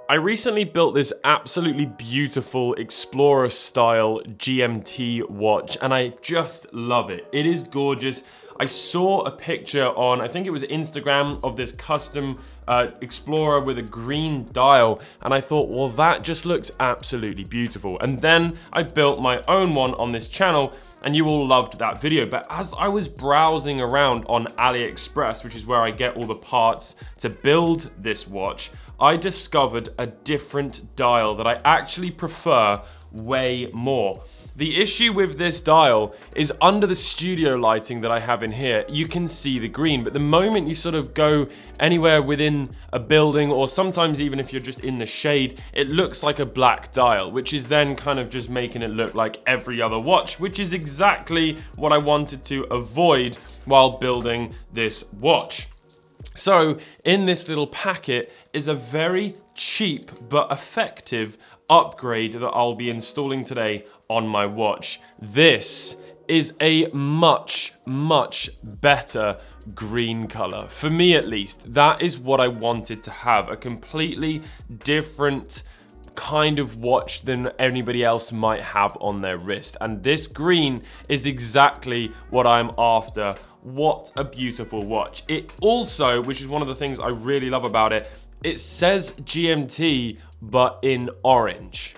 I recently built this absolutely beautiful Explorer style GMT watch and I just love it. It is gorgeous. I saw a picture on, I think it was Instagram, of this custom Explorer with a green dial, and I thought, well, that just looks absolutely beautiful. And then I built my own one on this channel, and you all loved that video. But as I was browsing around on AliExpress, which is where I get all the parts to build this watch, I discovered a different dial that I actually prefer way more. The issue with this dial is under the studio lighting that I have in here, you can see the green, but the moment you sort of go anywhere within a building, or sometimes even if you're just in the shade, it looks like a black dial, which is then kind of just making it look like every other watch, which is exactly what I wanted to avoid while building this watch. So in this little packet is a very cheap but effective upgrade that I'll be installing today on my watch. This is a much better green color. For me at least, that is what I wanted to have, a completely different kind of watch than anybody else might have on their wrist. And this green is exactly what I'm after. What a beautiful watch. It also, which is one of the things I really love about it, it says GMT, but in orange.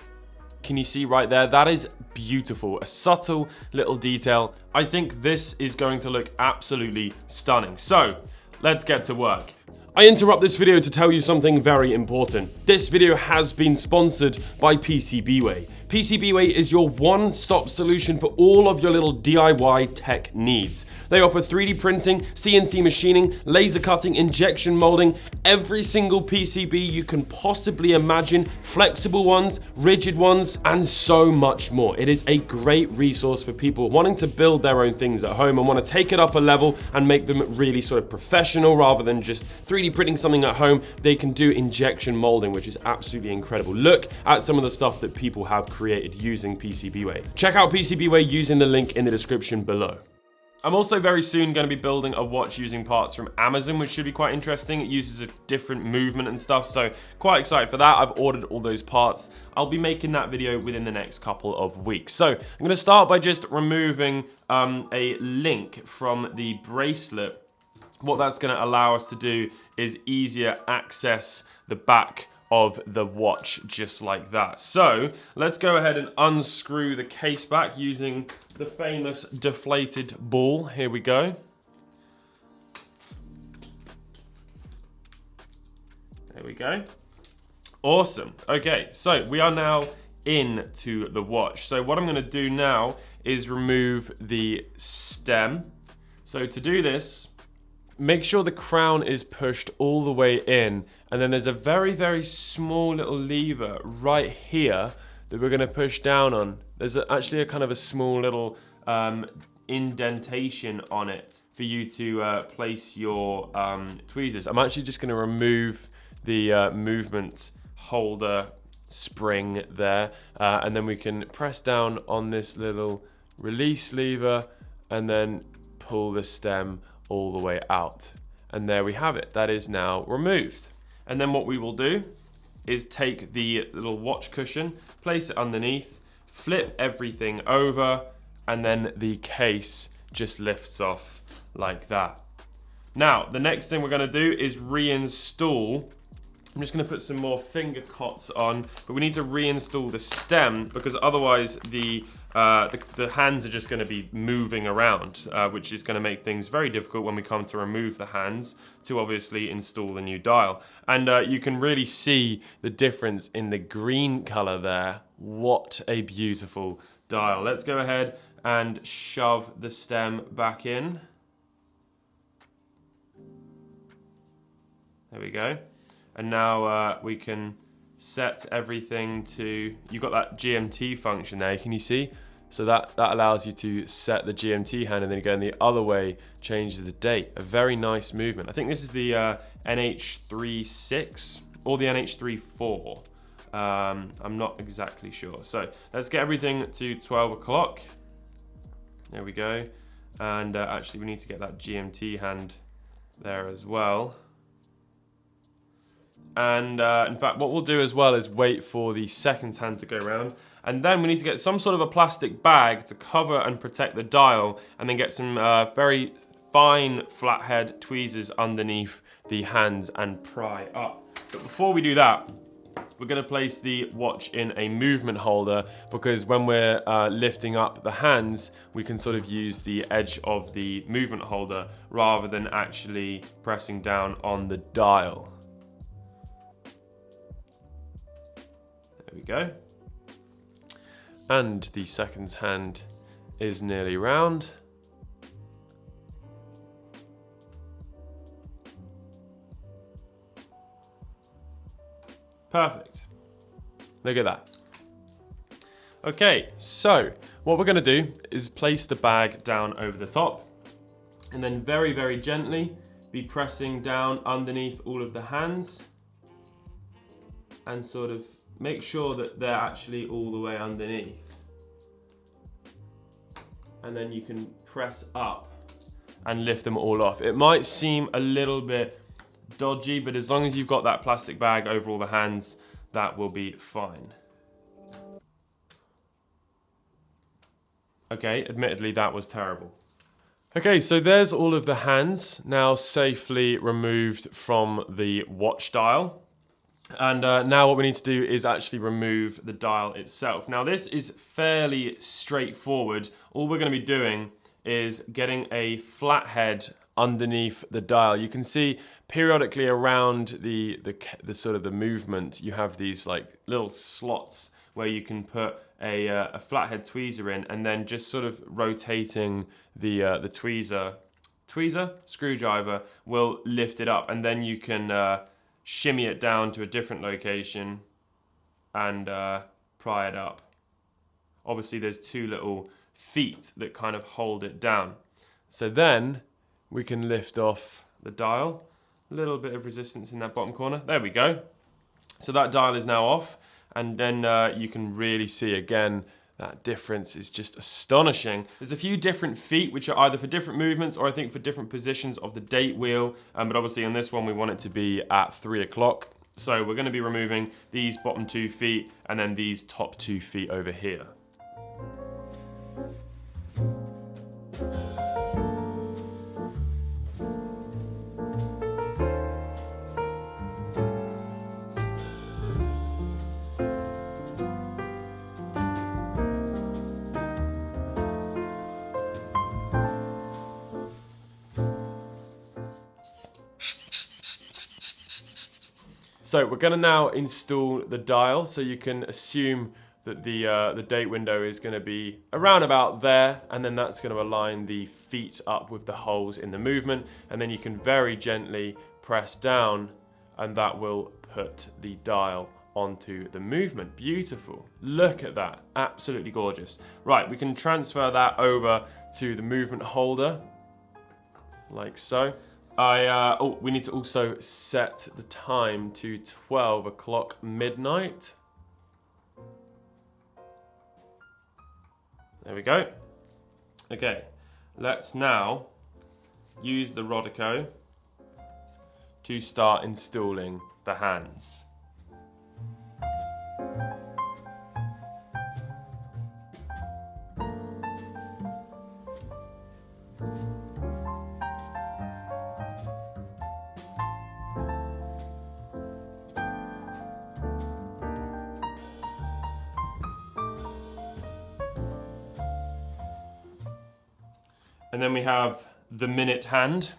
Can you see right there? That is beautiful. A subtle little detail. I think this is going to look absolutely stunning. So let's get to work. I interrupt this video to tell you something very important. This video has been sponsored by PCBWay. PCBWay is your one-stop solution for all of your little DIY tech needs. They offer 3D printing, CNC machining, laser cutting, injection molding, every single PCB you can possibly imagine, flexible ones, rigid ones, and so much more. It is a great resource for people wanting to build their own things at home and want to take it up a level and make them really sort of professional rather than just 3D printing something at home. They can do injection molding, which is absolutely incredible. Look at some of the stuff that people have created using PCBWay. Check out PCBWay using the link in the description below. I'm also very soon going to be building a watch using parts from Amazon, which should be quite interesting. It uses a different movement and stuff, so quite excited for that. I've ordered all those parts. I'll be making that video within the next couple of weeks. So I'm going to start by just removing a link from the bracelet. What that's going to allow us to do is easier access the back of the watch, just like that. So let's go ahead and unscrew the case back using the famous deflated ball. Here we go. There we go. Awesome. Okay, so we are now into the watch. So what I'm going to do now is remove the stem. So to do this, make sure the crown is pushed all the way in, and then there's a very small little lever right here that we're going to push down on. There's actually a kind of a small little indentation on it for you to place your tweezers. I'm actually just going to remove the movement holder spring there, and then we can press down on this little release lever and then pull the stem all the way out. And there we have it. That is now removed. And then what we will do is take the little watch cushion, place it underneath, flip everything over, and then the case just lifts off like that. Now, the next thing we're going to do is reinstall. I'm just going to put some more finger cots on, but we need to reinstall the stem because otherwise the hands are just going to be moving around, which is going to make things very difficult when we come to remove the hands to obviously install the new dial. And you can really see the difference in the green color there. What a beautiful dial. Let's go ahead and shove the stem back in. There we go. And now we can set everything to, you've got that GMT function there, can you see? So that allows you to set the GMT hand, and then going the other way changes the date. A very nice movement. I think this is the NH36 or the NH34. I'm not exactly sure. So let's get everything to 12 o'clock. There we go. And actually we need to get that GMT hand there as well. And in fact, what we'll do as well is wait for the second hand to go around. And then we need to get some sort of a plastic bag to cover and protect the dial, and then get some very fine flathead tweezers underneath the hands and pry up. But before we do that, we're going to place the watch in a movement holder, because when we're lifting up the hands, we can sort of use the edge of the movement holder rather than actually pressing down on the dial. There we go. And the second hand is nearly round. Perfect. Look at that. Okay, so what we're going to do is place the bag down over the top, and then very, very gently be pressing down underneath all of the hands, and sort of make sure that they're actually all the way underneath. And then you can press up and lift them all off. It might seem a little bit dodgy, but as long as you've got that plastic bag over all the hands, that will be fine. Okay, admittedly that was terrible. Okay, so there's all of the hands now safely removed from the watch dial. And now what we need to do is actually remove the dial itself. Now this is fairly straightforward. All we're going to be doing is getting a flathead underneath the dial. You can see periodically around the sort of the movement, you have these like little slots where you can put a flathead tweezer in, and then just sort of rotating the screwdriver will lift it up, and then you can shimmy it down to a different location and pry it up. Obviously there's two little feet that kind of hold it down. So then we can lift off the dial. A little bit of resistance in that bottom corner. There we go. So that dial is now off, and then you can really see again that difference is just astonishing. There's a few different feet which are either for different movements or I think for different positions of the date wheel, but obviously on this one we want it to be at 3 o'clock. So we're going to be removing these bottom 2 feet and then these top 2 feet over here. So we're going to now install the dial, so you can assume that the date window is going to be around about there, and then that's going to align the feet up with the holes in the movement, and then you can very gently press down and that will put the dial onto the movement. Beautiful. Look at that. Absolutely gorgeous. Right, we can transfer that over to the movement holder like so. We need to also set the time to 12 o'clock midnight. There we go. Okay, let's now use the Rodico to start installing the hands. And then we have the minute hand.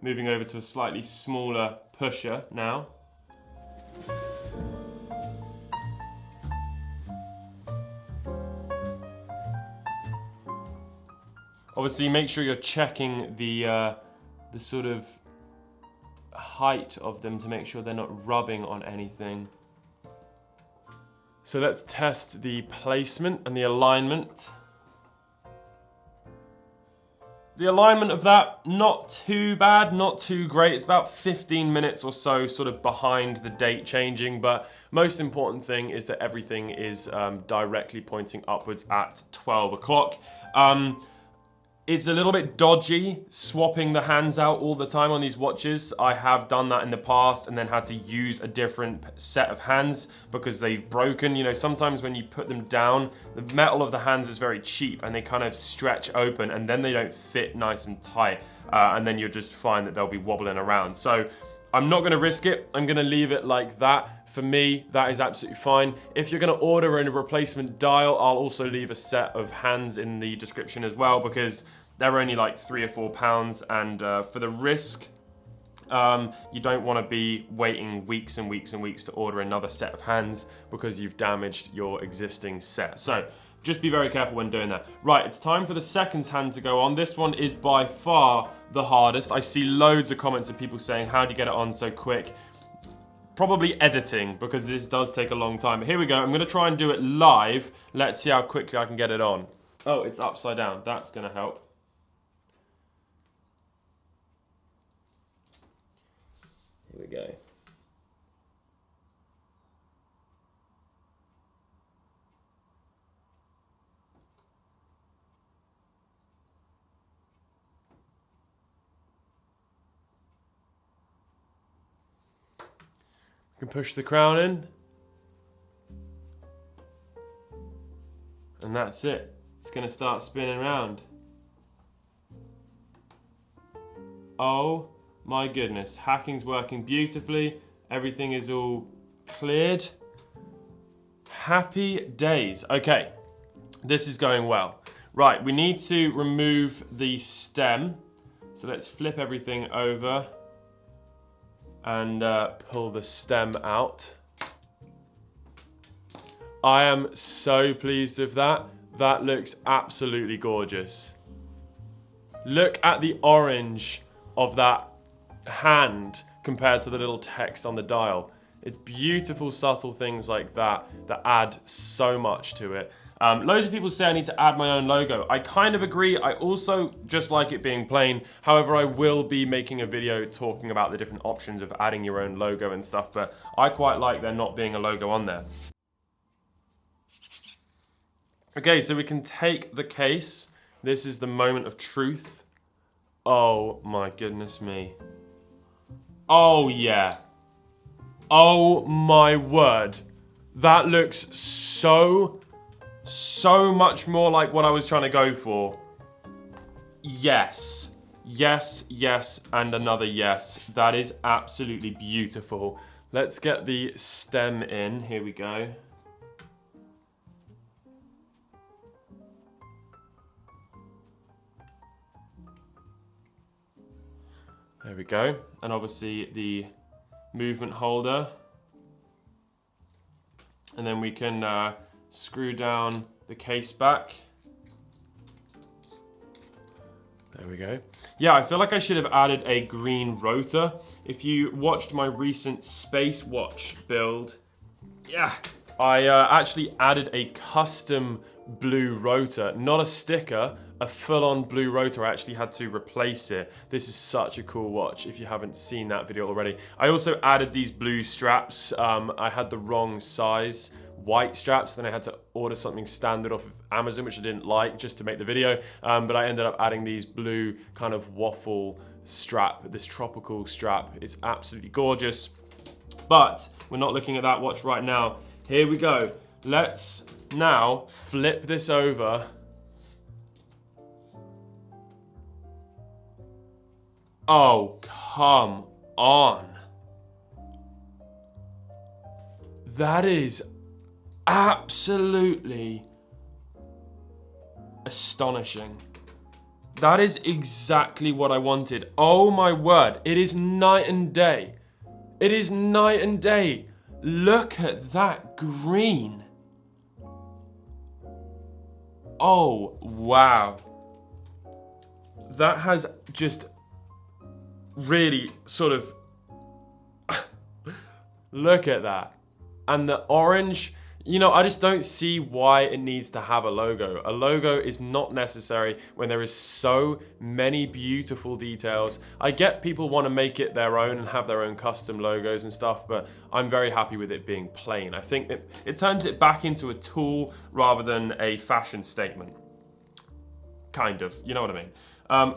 Moving over to a slightly smaller pusher now. Obviously make sure you're checking the sort of height of them to make sure they're not rubbing on anything. So let's test the placement and the alignment. The alignment of that, not too bad, not too great. It's about 15 minutes or so sort of behind the date changing, but most important thing is that everything is directly pointing upwards at 12 o'clock. It's a little bit dodgy swapping the hands out all the time on these watches. I have done that in the past and then had to use a different set of hands because they've broken. You know, sometimes when you put them down, the metal of the hands is very cheap and they kind of stretch open and then they don't fit nice and tight. And then you'll just find that they'll be wobbling around. So I'm not gonna risk it. I'm gonna leave it like that. For me, that is absolutely fine. If you're gonna order a replacement dial, I'll also leave a set of hands in the description as well because they're only like £3 or £4 and for the risk, you don't wanna be waiting weeks and weeks and weeks to order another set of hands because you've damaged your existing set. So just be very careful when doing that. Right, it's time for the second hand to go on. This one is by far the hardest. I see loads of comments of people saying, how do you get it on so quick? Probably editing, because this does take a long time. But here we go, I'm gonna try and do it live. Let's see how quickly I can get it on. Oh, it's upside down, that's gonna help. Here we go. You can push the crown in. And that's it. It's gonna start spinning around. Oh my goodness, hacking's working beautifully. Everything is all cleared. Happy days. Okay, this is going well. Right, we need to remove the stem. So let's flip everything over and pull the stem out. I am so pleased with that. That looks absolutely gorgeous. Look at the orange of that hand compared to the little text on the dial. It's beautiful, subtle things like that that add so much to it. Loads of people say I need to add my own logo. I kind of agree. I also just like it being plain. However, I will be making a video talking about the different options of adding your own logo and stuff, but I quite like there not being a logo on there. Okay, so we can take the case. This is the moment of truth. Oh my goodness me. Oh yeah. Oh my word. That looks so much more like what I was trying to go for. Yes. Yes, yes, and another yes. That is absolutely beautiful. Let's get the stem in. Here we go. There we go. And obviously the movement holder. And then we can screw down the case back. There we go. Yeah, I feel like I should have added a green rotor. If you watched my recent space watch build, yeah, I actually added a custom blue rotor, not a sticker, a full-on blue rotor. I actually had to replace it. This is such a cool watch if you haven't seen that video already. I also added these blue straps. I had the wrong size white straps, then I had to order something standard off of Amazon, which I didn't like, just to make the video, but I ended up adding these blue kind of waffle strap, this tropical strap. It's absolutely gorgeous, but we're not looking at that watch right now. Here we go. Let's now flip this over. Oh, come on. That is absolutely astonishing. That is exactly what I wanted. Oh my word, it is night and day. It is night and day. Look at that green. Oh, wow. That has just really sort of, look at that. And the orange, you know, I just don't see why it needs to have a logo. A logo is not necessary when there is so many beautiful details. I get people want to make it their own and have their own custom logos and stuff, but I'm very happy with it being plain. I think it turns it back into a tool rather than a fashion statement. kind of, you know what I mean.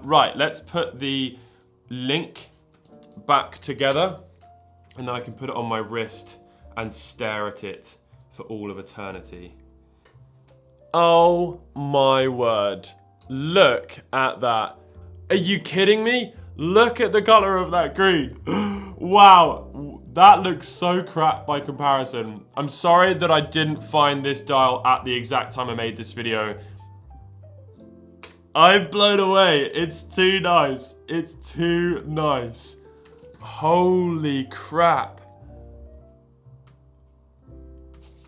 Right, let's put the link back together, and then I can put it on my wrist and stare at it for all of eternity. Oh my word. Look at that. Are you kidding me? Look at the color of that green. Wow, that looks so crap by comparison. I'm sorry that I didn't find this dial at the exact time I made this video. I'm blown away. It's too nice. It's too nice. Holy crap.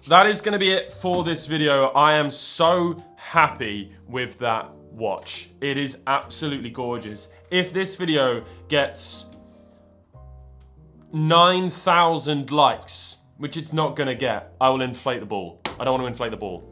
That is going to be it for this video. I am so happy with that watch. It is absolutely gorgeous. If this video gets 9,000 likes, which it's not going to get, I will inflate the ball. I don't want to inflate the ball.